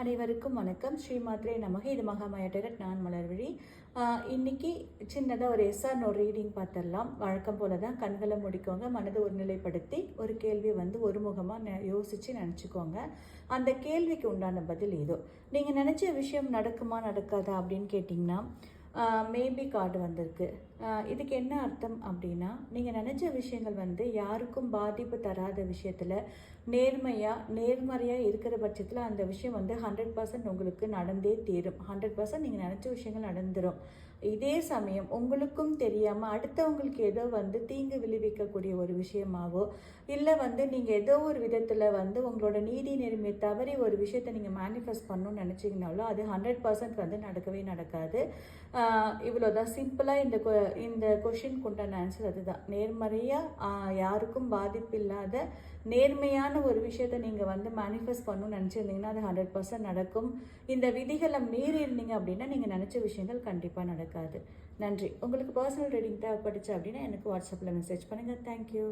அனைவருக்கும் வணக்கம். ஸ்ரீமாத்ரே நமக. இது மகாமாயா டேரக்ட். நான் மலர்விழி. இன்னைக்கு சின்னதாக ஒரு எஸ்ஆர் நோ ரீடிங் பார்த்துடலாம். வழக்கம் போல தான் கண்களை முடிக்கோங்க, மனதை ஒருநிலைப்படுத்தி ஒரு கேள்வி ஒருமுகமாக யோசித்து நினச்சிக்கோங்க. அந்த கேள்விக்கு உண்டான பதில் ஏதோ நீங்கள் நினச்ச விஷயம் நடக்குமா நடக்காதா அப்படின்னு கேட்டிங்கன்னா மேபி கார்டு வந்திருக்கு. இதுக்கு என்ன அர்த்தம் அப்படின்னா, நீங்கள் நினச்ச விஷயங்கள் யாருக்கும் பாதிப்பு தராத விஷயத்தில் நேர்மறையாக இருக்கிற பட்சத்தில் அந்த விஷயம் 100% உங்களுக்கு நடந்தே தீரும். 100% நீங்கள் நினச்ச விஷயங்கள் நடந்துடும். இதே சமயம் உங்களுக்கும் தெரியாமல் அடுத்தவங்களுக்கு ஏதோ தீங்கு விளைவிக்கக்கூடிய ஒரு விஷயமாவோ இல்லை நீங்கள் ஏதோ ஒரு விதத்தில் உங்களோட நீதி நேர்மையை தவறி ஒரு விஷயத்தை நீங்கள் மேனிஃபெஸ்ட் பண்ணணும்னு நினச்சிங்கனாலும் அது 100% நடக்கவே நடக்காது. இவ்வளோதான் சிம்பிளாக இந்த கொஷினுக்கு உண்டான ஆன்சர் அதுதான். நேர்மறையாக யாருக்கும் பாதிப்பு இல்லாத நேர்மையான ஒரு விஷயத்தை நீங்கள் மேனிஃபெஸ்ட் பண்ணணும்னு நினச்சிருந்தீங்கன்னா அது 100% நடக்கும். இந்த விதிகளை மீறி இருந்தீங்க அப்படின்னா நீங்கள் நினச்ச விஷயங்கள் கண்டிப்பாக நடக்காது. நன்றி. உங்களுக்கு பர்சனல் ரீடிங் தேவைப்பட்டுச்சு அப்படின்னா எனக்கு வாட்ஸ்அப்பில் மெசேஜ் பண்ணுங்கள். தேங்க்யூ.